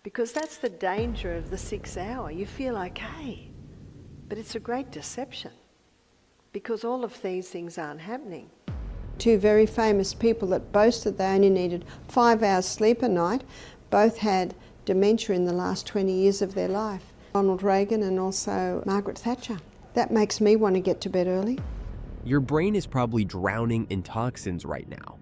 Because that's the danger of the 6 hour. You feel okay, but it's a great deception because all of these things aren't happening. Two very famous people that boasted they only needed 5 hours sleep a night both had dementia in the last 20 years of their life. Ronald Reagan and also Margaret Thatcher. That makes me want to get to bed early. Your brain is probably drowning in toxins right now.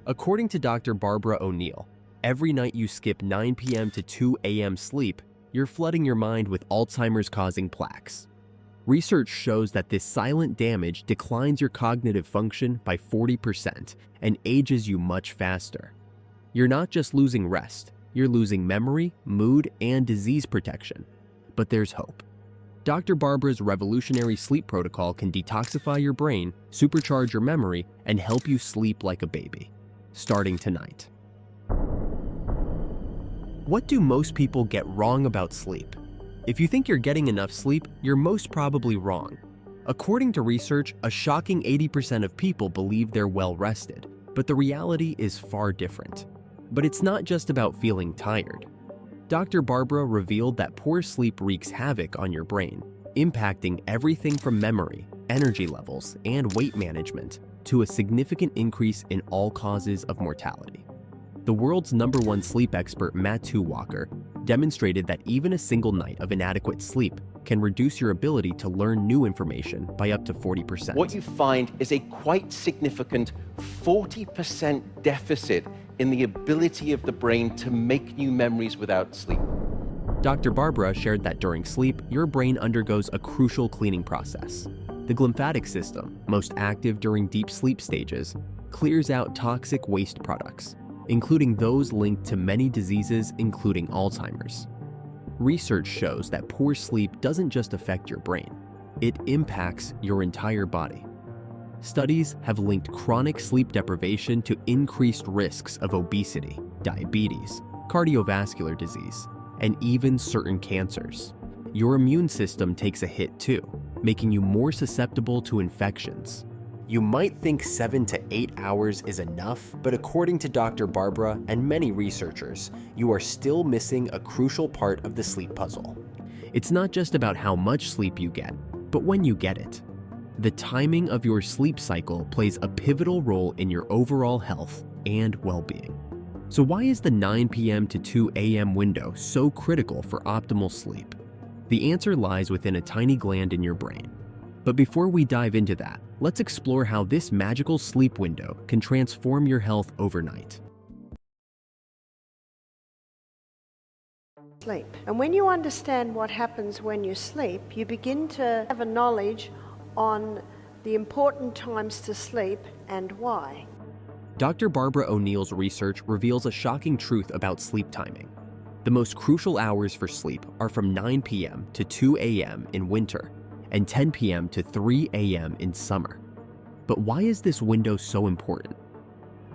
According to Dr. Barbara O'Neill, every night you skip 9 p.m. to 2 a.m. sleep, you're flooding your mind with Alzheimer's causing plaques. Research shows that this silent damage declines your cognitive function by 40% and ages you much faster. You're not just losing rest, you're losing memory, mood, and disease protection. But there's hope. Dr. Barbara's revolutionary sleep protocol can detoxify your brain, supercharge your memory, and help you sleep like a baby. Starting tonight. What do most people get wrong about sleep? If you think you're getting enough sleep, you're most probably wrong. According to research, a shocking 80% of people believe they're well rested, but the reality is far different. But it's not just about feeling tired. Dr. Barbara revealed that poor sleep wreaks havoc on your brain, impacting everything from memory, energy levels, and weight management to a significant increase in all causes of mortality. The world's #1 sleep expert, Matthew Walker, demonstrated that even a single night of inadequate sleep can reduce your ability to learn new information by up to 40%. What you find is a quite significant 40% deficit in the ability of the brain to make new memories without sleep. Dr. Barbara shared that during sleep, your brain undergoes a crucial cleaning process. The glymphatic system, most active during deep sleep stages, clears out toxic waste products, including those linked to many diseases, including Alzheimer's. Research shows that poor sleep doesn't just affect your brain, it impacts your entire body. Studies have linked chronic sleep deprivation to increased risks of obesity, diabetes, cardiovascular disease, and even certain cancers. Your immune system takes a hit too, making you more susceptible to infections. You might think 7 to 8 hours is enough, but according to Dr. Barbara and many researchers, you are still missing a crucial part of the sleep puzzle. It's not just about how much sleep you get, but when you get it. The timing of your sleep cycle plays a pivotal role in your overall health and well-being. So why is the 9 p.m. to 2 a.m. window so critical for optimal sleep? The answer lies within a tiny gland in your brain. But before we dive into that, let's explore how this magical sleep window can transform your health overnight. Sleep. And when you understand what happens when you sleep, you begin to have a knowledge on the important times to sleep and why. Dr. Barbara O'Neill's research reveals a shocking truth about sleep timing. The most crucial hours for sleep are from 9 p.m. to 2 a.m. in winter and 10 p.m. to 3 a.m. in summer. But why is this window so important?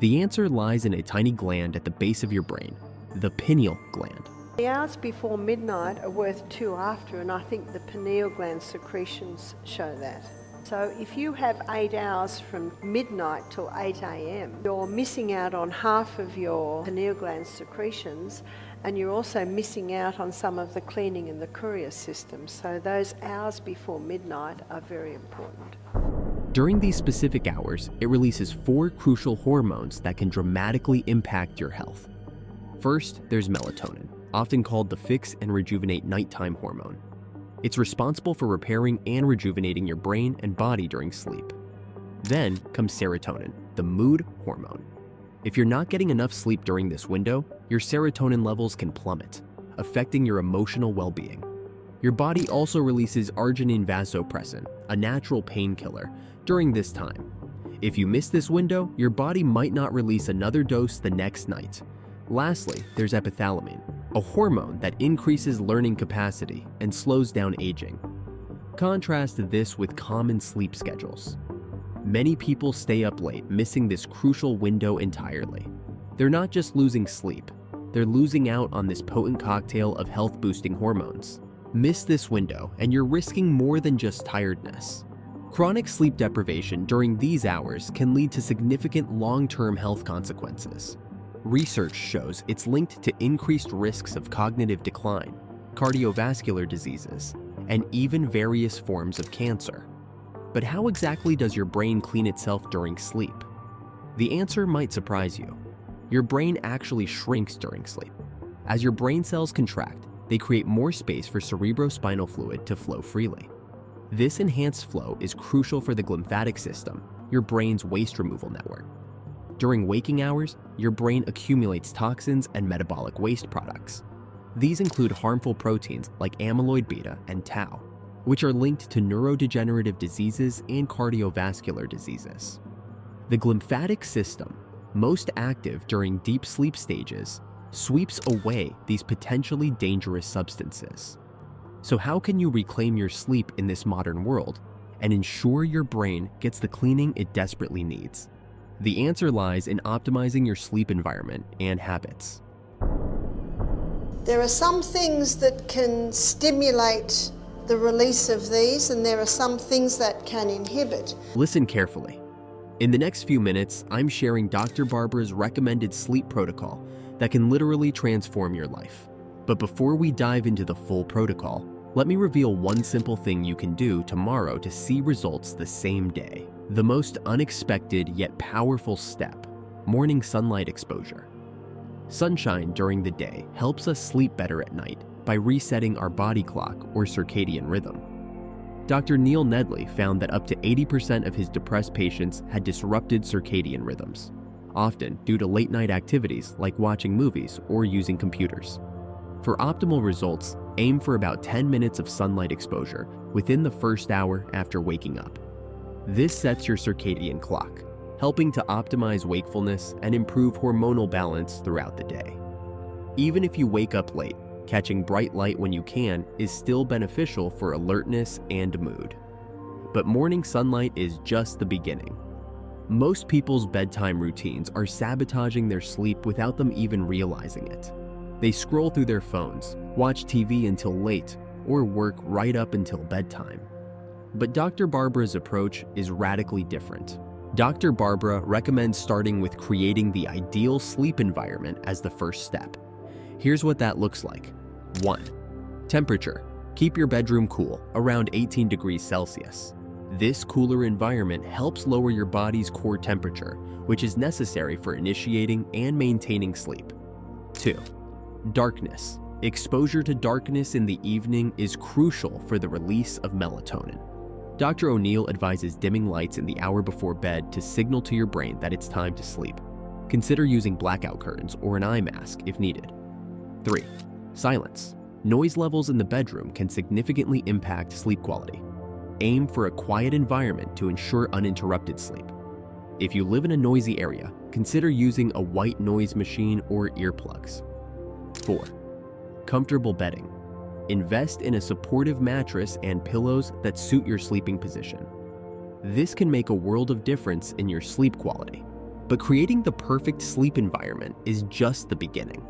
The answer lies in a tiny gland at the base of your brain, the pineal gland. The hours before midnight are worth 2 after, and I think the pineal gland secretions show that. So if you have 8 hours from midnight till 8 a.m., you're missing out on half of your pineal gland secretions, and you're also missing out on some of the cleaning in the courier system. So those hours before midnight are very important. During these specific hours, it releases 4 crucial hormones that can dramatically impact your health. First, there's melatonin, often called the fix and rejuvenate nighttime hormone. It's responsible for repairing and rejuvenating your brain and body during sleep. Then comes serotonin, the mood hormone. If you're not getting enough sleep during this window, your serotonin levels can plummet, affecting your emotional well-being. Your body also releases arginine vasopressin, a natural painkiller, during this time. If you miss this window, your body might not release another dose the next night. Lastly, there's epithalamine, a hormone that increases learning capacity and slows down aging. Contrast this with common sleep schedules. Many people stay up late, missing this crucial window entirely. They're not just losing sleep, they're losing out on this potent cocktail of health-boosting hormones. Miss this window, and you're risking more than just tiredness. Chronic sleep deprivation during these hours can lead to significant long-term health consequences. Research shows it's linked to increased risks of cognitive decline, cardiovascular diseases, and even various forms of cancer. But how exactly does your brain clean itself during sleep? The answer might surprise you. Your brain actually shrinks during sleep. As your brain cells contract, they create more space for cerebrospinal fluid to flow freely. This enhanced flow is crucial for the glymphatic system, your brain's waste removal network. During waking hours, your brain accumulates toxins and metabolic waste products. These include harmful proteins like amyloid beta and tau, which are linked to neurodegenerative diseases and cardiovascular diseases. The glymphatic system, most active during deep sleep stages, sweeps away these potentially dangerous substances. So how can you reclaim your sleep in this modern world and ensure your brain gets the cleaning it desperately needs? The answer lies in optimizing your sleep environment and habits. There are some things that can stimulate the release of these, and there are some things that can inhibit. Listen carefully. In the next few minutes, I'm sharing Dr. Barbara's recommended sleep protocol that can literally transform your life. But before we dive into the full protocol, let me reveal one simple thing you can do tomorrow to see results the same day. The most unexpected yet powerful step: morning sunlight exposure. Sunshine during the day helps us sleep better at night by resetting our body clock or circadian rhythm. Dr. Neil Nedley found that up to 80% of his depressed patients had disrupted circadian rhythms, often due to late-night activities like watching movies or using computers. For optimal results, aim for about 10 minutes of sunlight exposure within the first hour after waking up. This sets your circadian clock, helping to optimize wakefulness and improve hormonal balance throughout the day. Even if you wake up late, catching bright light when you can is still beneficial for alertness and mood. But morning sunlight is just the beginning. Most people's bedtime routines are sabotaging their sleep without them even realizing it. They scroll through their phones, watch TV until late, or work right up until bedtime. But Dr. Barbara's approach is radically different. Dr. Barbara recommends starting with creating the ideal sleep environment as the first step. Here's what that looks like. 1. Temperature. Keep your bedroom cool, around 18 degrees Celsius. This cooler environment helps lower your body's core temperature, which is necessary for initiating and maintaining sleep. 2. Darkness. Exposure to darkness in the evening is crucial for the release of melatonin. Dr. O'Neill advises dimming lights in the hour before bed to signal to your brain that it's time to sleep. Consider using blackout curtains or an eye mask if needed. 3. Silence. Noise levels in the bedroom can significantly impact sleep quality. Aim for a quiet environment to ensure uninterrupted sleep. If you live in a noisy area, consider using a white noise machine or earplugs. 4. Comfortable bedding. Invest in a supportive mattress and pillows that suit your sleeping position. This can make a world of difference in your sleep quality. But creating the perfect sleep environment is just the beginning.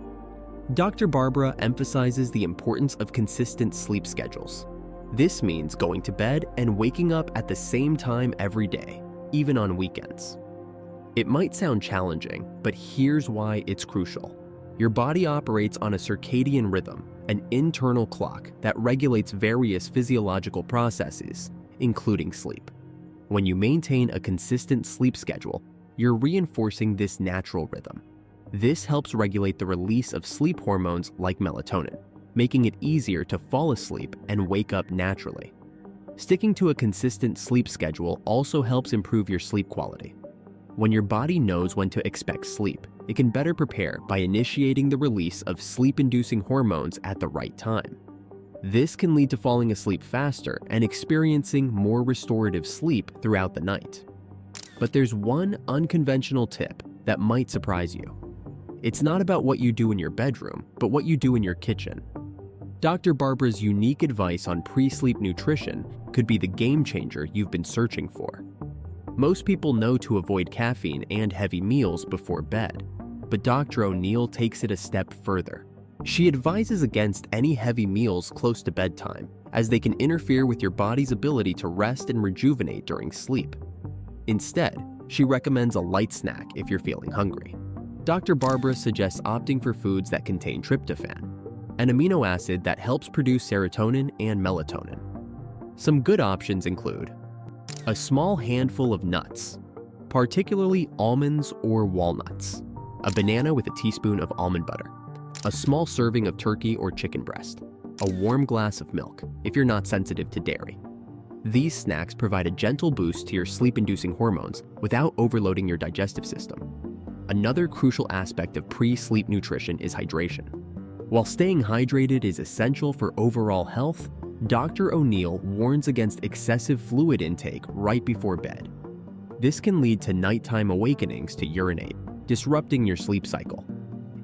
Dr. Barbara emphasizes the importance of consistent sleep schedules. This means going to bed and waking up at the same time every day, even on weekends. It might sound challenging, but here's why it's crucial. Your body operates on a circadian rhythm, an internal clock that regulates various physiological processes, including sleep. When you maintain a consistent sleep schedule, you're reinforcing this natural rhythm. This helps regulate the release of sleep hormones like melatonin, making it easier to fall asleep and wake up naturally. Sticking to a consistent sleep schedule also helps improve your sleep quality. When your body knows when to expect sleep, it can better prepare by initiating the release of sleep-inducing hormones at the right time. This can lead to falling asleep faster and experiencing more restorative sleep throughout the night. But there's one unconventional tip that might surprise you. It's not about what you do in your bedroom, but what you do in your kitchen. Dr. Barbara's unique advice on pre-sleep nutrition could be the game changer you've been searching for. Most people know to avoid caffeine and heavy meals before bed, but Dr. O'Neill takes it a step further. She advises against any heavy meals close to bedtime, as they can interfere with your body's ability to rest and rejuvenate during sleep. Instead, she recommends a light snack if you're feeling hungry. Dr. Barbara suggests opting for foods that contain tryptophan, an amino acid that helps produce serotonin and melatonin. Some good options include a small handful of nuts, particularly almonds or walnuts, a banana with a teaspoon of almond butter, a small serving of turkey or chicken breast, a warm glass of milk if you're not sensitive to dairy. These snacks provide a gentle boost to your sleep-inducing hormones without overloading your digestive system. Another crucial aspect of pre-sleep nutrition is hydration. While staying hydrated is essential for overall health, Dr. O'Neill warns against excessive fluid intake right before bed. This can lead to nighttime awakenings to urinate, disrupting your sleep cycle.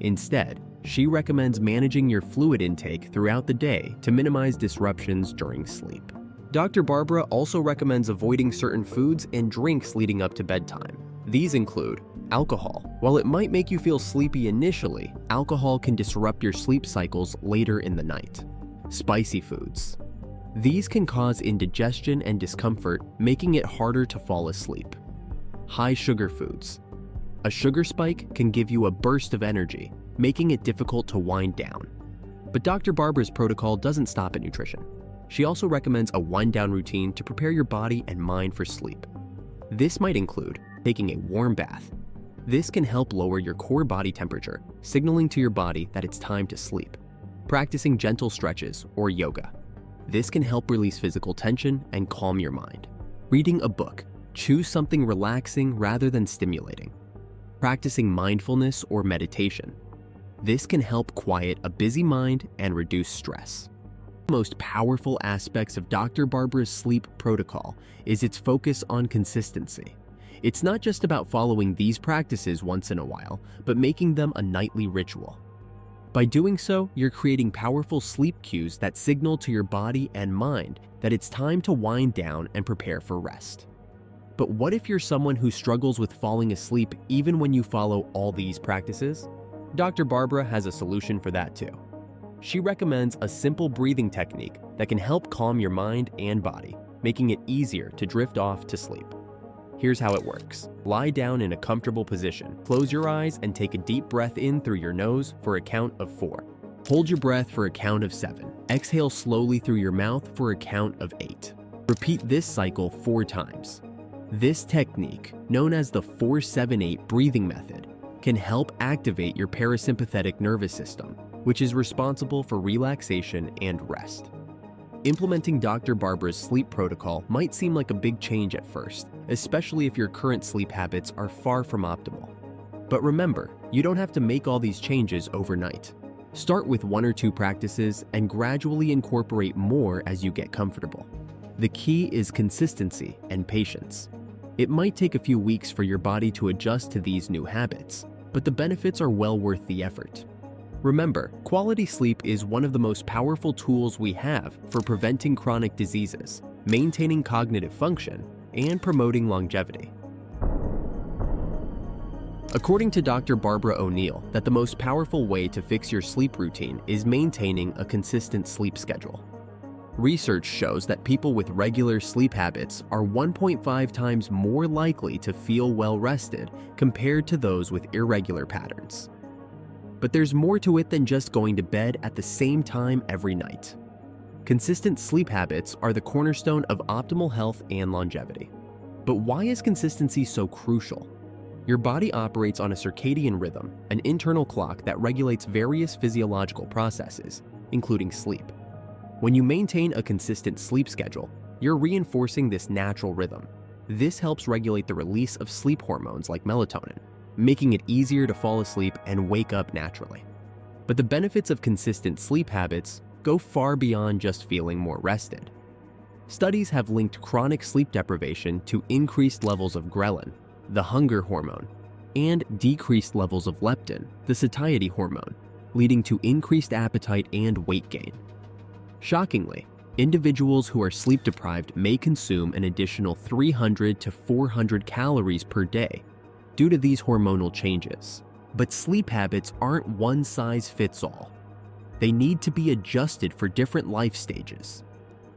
Instead, she recommends managing your fluid intake throughout the day to minimize disruptions during sleep. Dr. Barbara also recommends avoiding certain foods and drinks leading up to bedtime. These include alcohol. While it might make you feel sleepy initially, alcohol can disrupt your sleep cycles later in the night. Spicy foods. These can cause indigestion and discomfort, making it harder to fall asleep. High sugar foods. A sugar spike can give you a burst of energy, making it difficult to wind down. But Dr. Barbara's protocol doesn't stop at nutrition. She also recommends a wind-down routine to prepare your body and mind for sleep. This might include taking a warm bath. This can help lower your core body temperature, signaling to your body that it's time to sleep. Practicing gentle stretches or yoga. This can help release physical tension and calm your mind. Reading a book. Choose something relaxing rather than stimulating. Practicing mindfulness or meditation. This can help quiet a busy mind and reduce stress. The most powerful aspects of Dr. Barbara's sleep protocol is its focus on consistency. It's not just about following these practices once in a while, but making them a nightly ritual. By doing so, you're creating powerful sleep cues that signal to your body and mind that it's time to wind down and prepare for rest. But what if you're someone who struggles with falling asleep even when you follow all these practices? Dr. Barbara has a solution for that too. She recommends a simple breathing technique that can help calm your mind and body, making it easier to drift off to sleep. Here's how it works. Lie down in a comfortable position. Close your eyes and take a deep breath in through your nose for a count of 4. Hold your breath for a count of 7. Exhale slowly through your mouth for a count of 8. Repeat this cycle 4 times. This technique, known as the 4-7-8 breathing method, can help activate your parasympathetic nervous system, which is responsible for relaxation and rest. Implementing Dr. Barbara's sleep protocol might seem like a big change at first, especially if your current sleep habits are far from optimal. But remember, you don't have to make all these changes overnight. Start with 1 or 2 practices and gradually incorporate more as you get comfortable. The key is consistency and patience. It might take a few weeks for your body to adjust to these new habits, but the benefits are well worth the effort. Remember, quality sleep is one of the most powerful tools we have for preventing chronic diseases, maintaining cognitive function, and promoting longevity. According to Dr. Barbara O'Neill, that the most powerful way to fix your sleep routine is maintaining a consistent sleep schedule. Research shows that people with regular sleep habits are 1.5 times more likely to feel well rested compared to those with irregular patterns. But there's more to it than just going to bed at the same time every night. Consistent sleep habits are the cornerstone of optimal health and longevity. But why is consistency so crucial? Your body operates on a circadian rhythm, an internal clock that regulates various physiological processes, including sleep. When you maintain a consistent sleep schedule, you're reinforcing this natural rhythm. This helps regulate the release of sleep hormones like melatonin, making it easier to fall asleep and wake up naturally. But the benefits of consistent sleep habits go far beyond just feeling more rested. Studies have linked chronic sleep deprivation to increased levels of ghrelin, the hunger hormone, and decreased levels of leptin, the satiety hormone, leading to increased appetite and weight gain. Shockingly, individuals who are sleep deprived may consume an additional 300 to 400 calories per day due to these hormonal changes. But sleep habits aren't one size fits all. They need to be adjusted for different life stages.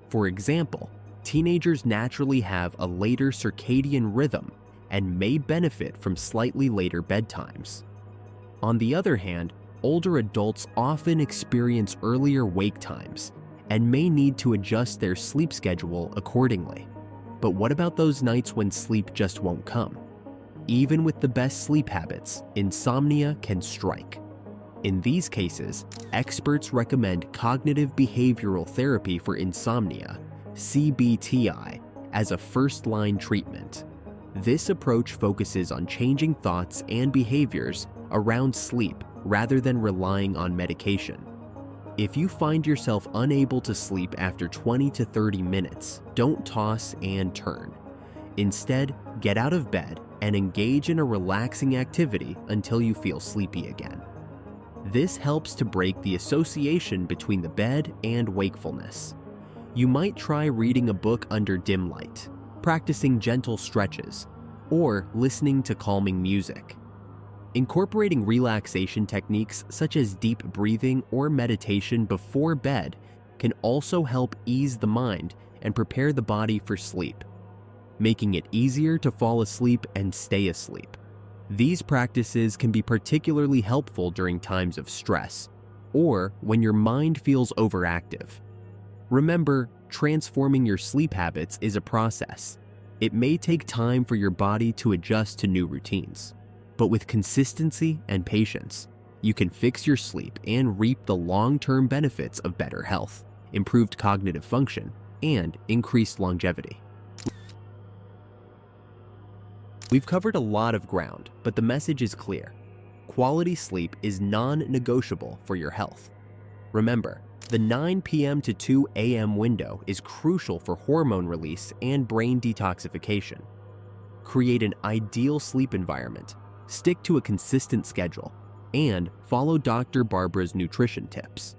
For example, teenagers naturally have a later circadian rhythm and may benefit from slightly later bedtimes. On the other hand, older adults often experience earlier wake times and may need to adjust their sleep schedule accordingly. But what about those nights when sleep just won't come? Even with the best sleep habits, insomnia can strike. In these cases, experts recommend cognitive behavioral therapy for insomnia, CBTI, as a first-line treatment. This approach focuses on changing thoughts and behaviors around sleep rather than relying on medication. If you find yourself unable to sleep after 20 to 30 minutes, don't toss and turn. Instead, get out of bed and engage in a relaxing activity until you feel sleepy again. This helps to break the association between the bed and wakefulness. You might try reading a book under dim light, practicing gentle stretches, or listening to calming music. Incorporating relaxation techniques such as deep breathing or meditation before bed can also help ease the mind and prepare the body for sleep, making it easier to fall asleep and stay asleep. These practices can be particularly helpful during times of stress or when your mind feels overactive. Remember, transforming your sleep habits is a process. It may take time for your body to adjust to new routines, but with consistency and patience, you can fix your sleep and reap the long-term benefits of better health, improved cognitive function, and increased longevity. We've covered a lot of ground, but the message is clear. Quality sleep is non-negotiable for your health. Remember, the 9 p.m. to 2 a.m. window is crucial for hormone release and brain detoxification. Create an ideal sleep environment, stick to a consistent schedule, and follow Dr. Barbara's nutrition tips.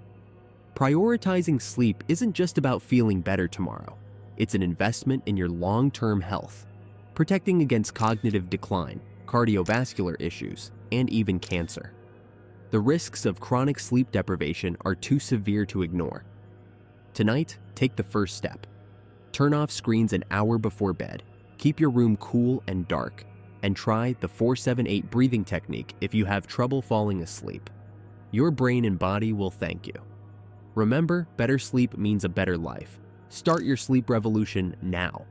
Prioritizing sleep isn't just about feeling better tomorrow. It's an investment in your long-term health, protecting against cognitive decline, cardiovascular issues, and even cancer. The risks of chronic sleep deprivation are too severe to ignore. Tonight, take the first step. Turn off screens an hour before bed, keep your room cool and dark, and try the 4-7-8 breathing technique if you have trouble falling asleep. Your brain and body will thank you. Remember, better sleep means a better life. Start your sleep revolution now.